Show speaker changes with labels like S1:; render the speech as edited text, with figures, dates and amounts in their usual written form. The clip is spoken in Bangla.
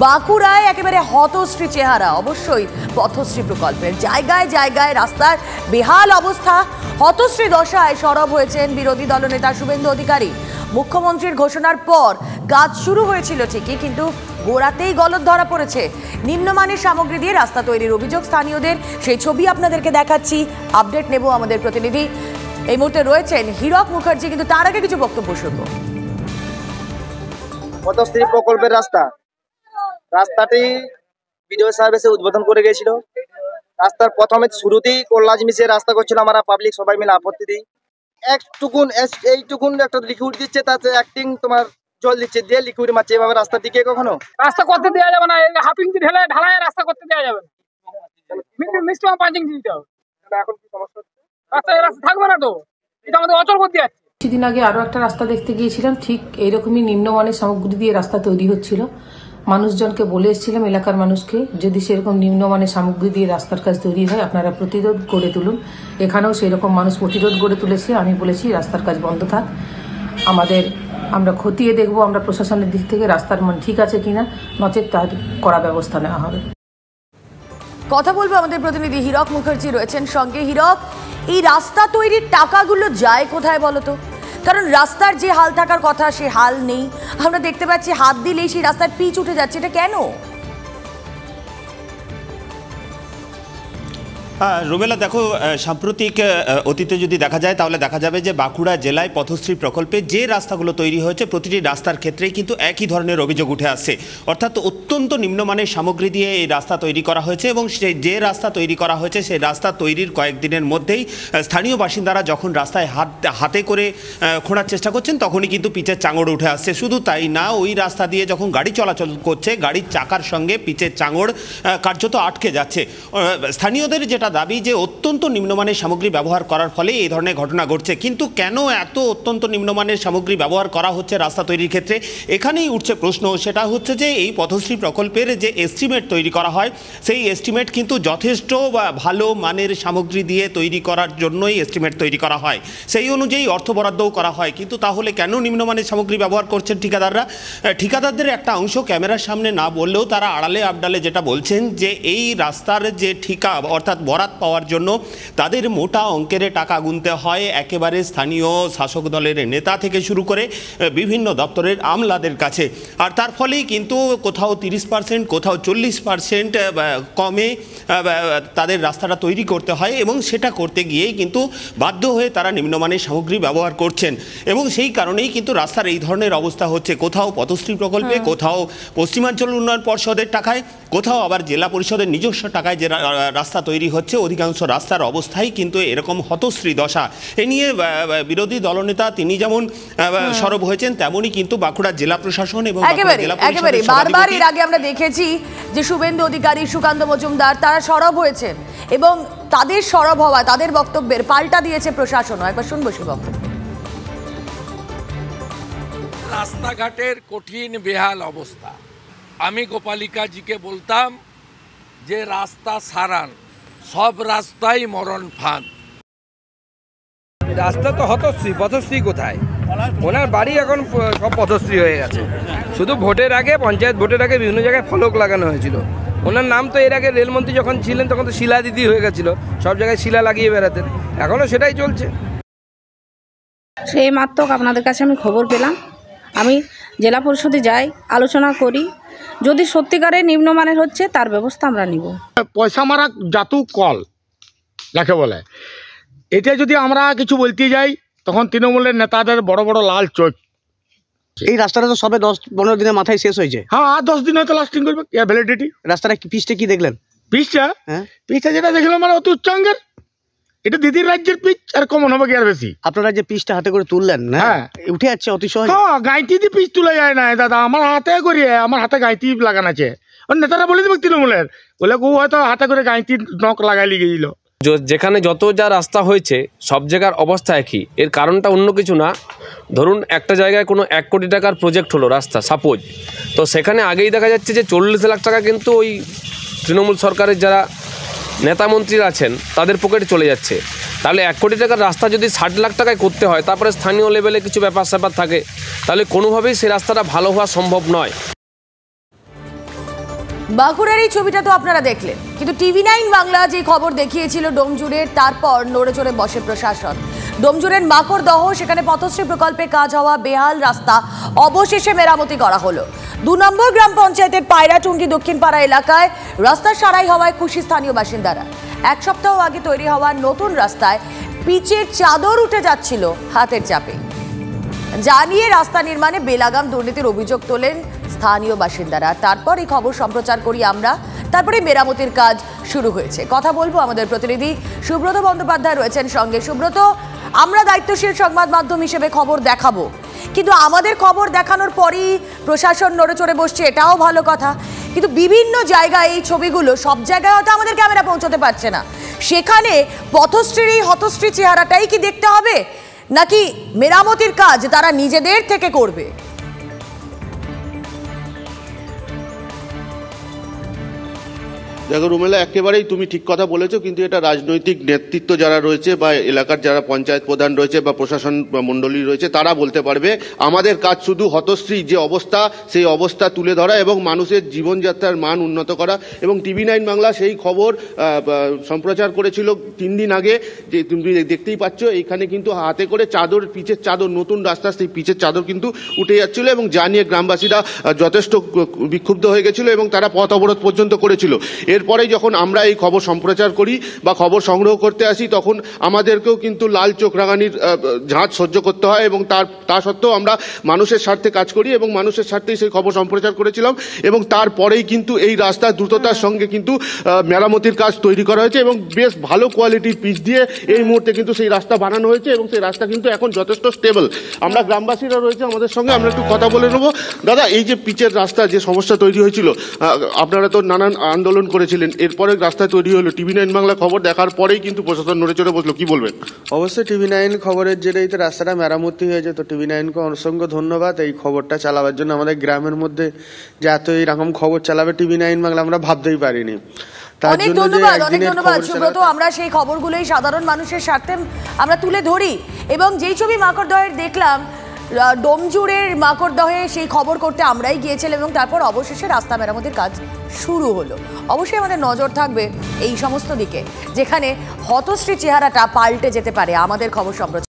S1: বাঁকুড়ায় একেবারে হতশ্রী চেহারা, অবশ্যই পথশ্রী প্রকল্পের জায়গায় জায়গায় রাস্তার বেহাল অবস্থা। হতশ্রী দশায় সরব হয়েছেন বিরোধী দলনেতা শুভেন্দু অধিকারী। মুখ্যমন্ত্রীর ঘোষণার পর কাজ শুরু হয়েছিল ঠিকই, কিন্তু গোড়াতেই গলদ ধরা পড়েছে। নিম্নমানের সামগ্রী দিয়ে রাস্তা তৈরির অভিযোগ স্থানীয়দের, সেই ছবি আপনাদেরকে দেখাচ্ছি। আপডেট নেব আমাদের প্রতিনিধি এই মুহূর্তে রয়েছেন হীরক মুখার্জি, কিন্তু তার আগে কিছু বক্তব্য শুনবো।
S2: পথশ্রী প্রকল্পের রাস্তাটি বিডিও সাহেব এসে উদ্বোধন করে গেছিল। রাস্তার প্রথমে শুরুতেই কল্লাজ মিশিয়ে রাস্তা করছিল, আমরা পাবলিক সবাই মিলে আপত্তি দিই। এইটুকুন একটা লিকুইড দিচ্ছে, তাতে অ্যাক্টিং তোমার জল দিচ্ছে, দিয়ে লিকুইড মারছে। এভাবে রাস্তা দিকে কখনো
S3: রাস্তা করতে দেওয়া যাবে না, হাফিং ঢালাই রাস্তা করতে দেওয়া যাবে না, মিস্টার পাঞ্চিং দিতে হবে। এখন কি সমস্যা হচ্ছে? রাস্তা থাকবে না তো, এটা আমাদের অচল করতে যাচ্ছে।
S4: কিছুদিন আগে আরো একটা রাস্তা দেখতে গিয়েছিলাম, ঠিক এইরকমই নিম্নমানের সামগ্রী দিয়ে রাস্তা তৈরি হচ্ছিল। মানুষজনকে বলে এসেছিলাম, এলাকার মানুষকে, যদি সেরকম নিম্নমানের সামগ্রী দিয়ে রাস্তার কাজ তৈরি হয় আপনারা প্রতিরোধ গড়ে তুলুন। এখানেও সেরকম মানুষ প্রতিরোধ গড়ে তুলেছে। আমি বলেছি রাস্তার কাজ বন্ধ থাক, আমরা খতিয়ে দেখবো আমরা প্রশাসনের দিক থেকে রাস্তার মান ঠিক আছে কিনা, নচেৎ তার কড়া ব্যবস্থা নেওয়া হবে।
S1: কথা বলবো আমাদের প্রতিনিধি হীরক মুখার্জি রয়েছেন সঙ্গে। হীরক, এই রাস্তা তৈরির টাকাগুলো যায় কোথায় বলতো? কারণ রাস্তার যে হাল থাকার কথা সে হাল নেই। আমরা দেখতে পাচ্ছি হাত দিলেই সেই রাস্তার পিচ উঠে যাচ্ছে, এটা কেন?
S5: রুমেলা, দেখো, সাম্প্রতিক অতীতে যদি দেখা যায় তাহলে দেখা যাবে যে বাঁকুড়া জেলায় পথশ্রী প্রকল্পে যে রাস্তাগুলো তৈরি হয়েছে প্রতিটি রাস্তার ক্ষেত্রেই কিন্তু একই ধরনের অভিযোগ উঠে আসছে। অর্থাৎ অত্যন্ত নিম্নমানের সামগ্রী দিয়ে এই রাস্তা তৈরি করা হয়েছে, এবং যে রাস্তা তৈরি করা হয়েছে সেই রাস্তা তৈরির কয়েকদিনের মধ্যেই স্থানীয় বাসিন্দারা যখন রাস্তায় হাতে করে খোঁড়ার চেষ্টা করছেন তখনই কিন্তু পিচের চাঙড় উঠে আসছে। শুধু তাই না, ওই রাস্তা দিয়ে যখন গাড়ি চলাচল করছে গাড়ির চাকার সঙ্গে পিচের চাঙড় কার্যত আটকে যাচ্ছে। স্থানীয়দের যেটা দাবি যে অত্যন্ত নিম্নমানের সামগ্রী ব্যবহার করার ফলে এই ধরনের ঘটনা ঘটছে। কিন্তু কেন এত অত্যন্ত নিম্নমানের সামগ্রী ব্যবহার করা হচ্ছে রাস্তা তৈরির ক্ষেত্রে, এখানেই উঠছে প্রশ্ন। সেটা হচ্ছে যে এই পথশ্রী প্রকল্পের যে এস্টিমেট তৈরি করা হয় সেই এস্টিমেট কিন্তু যথেষ্ট ভালো মানের সামগ্রী দিয়ে তৈরি করার জন্যই এস্টিমেট তৈরি করা হয়, সেই অনুযায়ী অর্থ বরাদ্দও করা হয়। কিন্তু তাহলে কেন নিম্নমানের সামগ্রী ব্যবহার করছেন ঠিকাদাররা? ঠিকাদারদের একটা অংশ ক্যামেরার সামনে না বললেও তারা আড়ালে আবডালে যেটা বলছেন যে এই রাস্তার যে ঠিকা অর্থাৎ বরাত পাওয়ার জন্য তাদের মোটা অঙ্কের টাকা গুনতে হয় একেবারে স্থানীয় শাসক দলের নেতা থেকে শুরু করে বিভিন্ন দপ্তরের আমলাদের কাছে। আর তার ফলেই কিন্তু কোথাও 30%, কোথাও 40% কমে তাদের রাস্তাটা তৈরি করতে হয়, এবং সেটা করতে গিয়েই কিন্তু বাধ্য হয়ে তারা নিম্নমানের সামগ্রী ব্যবহার করছেন। এবং সেই কারণেই কিন্তু রাস্তার এই ধরনের অবস্থা হচ্ছে। কোথাও পথশ্রী প্রকল্পে, কোথাও পশ্চিমাঞ্চল উন্নয়ন পর্ষদের টাকায়, কোথাও আবার জেলা পরিষদের নিজস্ব টাকায় যে রাস্তা তৈরি হচ্ছে। অধিকাংশ রাস্তার অবস্থাই কিন্তু এরকম হতশ্রী দশা। এ নিয়ে বিরোধী দলনেতা তিনি যেমন সরব হয়েছেন, তেমনই কিন্তু বাঁকুড়া জেলা প্রশাসন এবং
S1: একেবারে বারবার এর আগে আমরা দেখেছি যে শুভেন্দু অধিকারী, সুকান্ত মজুমদার তারা সরব হয়েছেন, এবং তাদের সরব হওয়া, তাদের বক্তব্যের পাল্টা দিয়েছে প্রশাসনও। একবার শুনবো সে বক্তব্য।
S6: রাস্তাঘাটের কঠিন বেহাল অবস্থা। আমি গোপালিকাজিকে বলতাম যে রাস্তা সারান, সব রাস্তাই মরণ ফাঁদ।
S7: রাস্তা তো হতশ্রী, পথশ্রী কোথায়? ওনার বাড়ি এখন সব পথশ্রী হয়ে গেছে। শুধু ভোটের আগে, পঞ্চায়েত ভোটের আগে বিভিন্ন জায়গায় ফলক লাগানো হয়েছিল। ওনার নাম তো এর আগে রেলমন্ত্রী যখন ছিলেন তখন তো শিলা দিদি হয়ে গেছিল, সব জায়গায় শিলা লাগিয়ে বেড়াতেন, এখনও সেটাই চলছে।
S8: সেই মাত্র আপনাদের কাছে আমি খবর পেলাম, আমি জেলা পরিষদে যাই, আলোচনা করি, যদি সত্যিকারের নিম্নমানের হচ্ছে তার ব্যবস্থা আমরা নিব।
S9: পয়সা মারা জাতু কল যাকে বলে, এটা যদি আমরা কিছু বলতে যাই তখন তৃণমূলের নেতাদের বড় বড় লাল চোখ।
S2: এই রাস্তাটা তো সবে 10-15 দিনের মাথায় শেষ হয়েছে।
S9: হ্যাঁ, 10 দিন হয়তো লাস্টিং করবে। এর ভ্যালিডিটি। রাস্তাটা পিচটা কি দেখলেন? পিচটা যেটা দেখলাম মানে অতি উচ্চাঙ্গের। এটা দিদির রাজ্যের পিচ, আর কমন হবে কি আর বেশি? আপনারা যে পিচটা হাতে করে তুললেন, হ্যাঁ, উঠে যাচ্ছে অতি সহজে। হ্যাঁ, গাঁইতি দিয়ে পিচ তোলা যায় না দাদা, আমার হাতে করি, আমার হাতে গাঁইতি লাগানো আছে। নেতারা বলে দেবে তৃণমূলের, বলে ও হয়তো হাতে করে গাঁইতি নখ লাগাই গিয়েছিল।
S10: যেখানে যত যা রাস্তা হয়েছে সব জায়গার অবস্থা একই। এর কারণটা অন্য কিছু না। ধরুন একটা জায়গায় কোনো 1 কোটি টাকার প্রজেক্ট হলো রাস্তা, সাপোজ, তো সেখানে আগেই দেখা যাচ্ছে যে 40 লাখ টাকা কিন্তু ওই তৃণমূল সরকারের যারা নেতা মন্ত্রীরা আছেন তাদের পকেটে চলে যাচ্ছে। তাহলে 1 কোটি টাকার রাস্তা যদি 60 লাখ টাকায় করতে হয়, তারপরে স্থানীয় লেভেলে কিছু ব্যাপার স্যাপার থাকে, তাহলে কোনোভাবেই সেই রাস্তাটা ভালো হওয়া সম্ভব নয়।
S1: বাঁকুড়ার এই ছবিটা তো আপনারা দেখলেন, কিন্তু TV9 বাংলা যে খবর দেখিয়েছিল ডোমজুড়ের, তারপর নড়ে চড়ে বসে প্রশাসন। ডোমজুড়ের মাকড়দহ, সেখানে পথশ্রী প্রকল্পে কাজ হওয়া বেহাল রাস্তা অবশেষে মেরামতি করা হলো। 2 নম্বর গ্রাম পঞ্চায়েতের পায়রাটুঙ্গি দক্ষিণপাড়া এলাকায় রাস্তা সারাই হওয়ায় খুশি স্থানীয় বাসিন্দারা। 1 সপ্তাহ আগে তৈরি হওয়া নতুন রাস্তায় পিচের চাদর উঠে যাচ্ছিল হাতের চাপে। জানিয়ে রাস্তা নির্মাণে বেলাগাম দুর্নীতির অভিযোগ তোলেন স্থানীয় বাসিন্দারা। তারপর এই খবর সম্প্রচার করি আমরা, তারপরে মেরামতির কাজ শুরু হয়েছে। কথা বলবো, আমাদের প্রতিনিধি সুব্রত বন্দ্যোপাধ্যায় রয়েছেন সঙ্গে। সুব্রত, আমরা দায়িত্বশীল সংবাদ মাধ্যম হিসেবে খবর দেখাবো, কিন্তু আমাদের খবর দেখানোর পরই প্রশাসন নড়ে চড়ে বসছে, এটাও ভালো কথা। কিন্তু বিভিন্ন জায়গায় এই ছবিগুলো সব জায়গায় হয়তো আমাদের ক্যামেরা পৌঁছতে পারছে না। সেখানে পথশ্রীর এই হতশ্রী চেহারাটাই কি দেখতে হবে, নাকি মেরামতির কাজ তারা নিজেদের থেকে করবে?
S11: দেখো রুমেলা, একেবারেই তুমি ঠিক কথা বলেছো, কিন্তু এটা রাজনৈতিক নেতৃত্ব যারা রয়েছে বা এলাকার যারা পঞ্চায়েত প্রধান রয়েছে বা প্রশাসন মণ্ডলী রয়েছে তারা বলতে পারবে। আমাদের কাজ শুধু হতশ্রী যে অবস্থা, সেই অবস্থা তুলে ধরা এবং মানুষের জীবনযাত্রার মান উন্নত করা। এবং TV9 বাংলা সেই খবর সম্প্রচার করেছিল 3 দিন আগে, যে তুমি দেখতেই পাচ্ছ এইখানে কিন্তু হাতে করে চাদর, পিচের চাদর, নতুন রাস্তা, সেই পিচের চাদর কিন্তু উঠে যাচ্ছিল এবং যা নিয়ে গ্রামবাসীরা যথেষ্ট বিক্ষুব্ধ হয়ে গেছিল এবং তারা পথ অবরোধ পর্যন্ত করেছিল। এরপরে যখন আমরা এই খবর সম্প্রচার করি বা খবর সংগ্রহ করতে আসি, তখন আমাদেরকেও কিন্তু লাল চোখ রাঙানির ঝাঁজ সহ্য করতে হয় এবং তা সত্ত্বেও আমরা মানুষের স্বার্থে কাজ করি এবং মানুষের স্বার্থেই সেই খবর সম্প্রচার করেছিলাম। এবং তারপরেই কিন্তু এই রাস্তা দ্রুততার সঙ্গে কিন্তু মেরামতির কাজ তৈরি করা হয়েছে এবং বেশ ভালো কোয়ালিটির পিচ দিয়ে এই মুহূর্তে কিন্তু সেই রাস্তা বানানো হয়েছে এবং সেই রাস্তা কিন্তু এখন যথেষ্ট স্টেবল। আমরা গ্রামবাসীরা রয়েছে আমাদের সঙ্গে, আমরা একটু কথা বলে নেবো। দাদা, এই যে পিচের রাস্তা যে সমস্যা তৈরি হয়েছিল, আপনারা তো নানান আন্দোলন করেছিলেন, এরপরে রাস্তা তৈরি হলো, TV9 বাংলা খবর দেখার পরেই কিন্তু প্রশাসন নড়ে চড়ে বসলো, কি বলবেন?
S12: অবশ্যই TV9 খবরের জেরেই তো রাস্তাটা মেরামতি হয়েছে, তো TV9কে অসংখ্য ধন্যবাদ এই খবরটা চালাবার জন্য। আমাদের গ্রামের মধ্যে যে এত এইরকম খবর চালাবে TV9 বাংলা আমরা ভাবতেই পারিনি।
S1: অনেক ধন্যবাদ, অনেক ধন্যবাদ সুব্রত। আমরা সেই খবরগুলোই সাধারণ মানুষের স্বার্থে আমরা তুলে ধরি। এবং যেই ছবি মাকড়দহের দেখলাম, ডোমজুড়ের মাকড়দহে সেই খবর করতে আমরাই গিয়েছিলাম এবং তারপর অবশেষে রাস্তা মেরামতির কাজ শুরু হলো। অবশ্যই আমাদের নজর থাকবে এই সমস্ত দিকে, যেখানে হতশ্রী চেহারাটা পাল্টে যেতে পারে। আমাদের খবর সম্প্রচার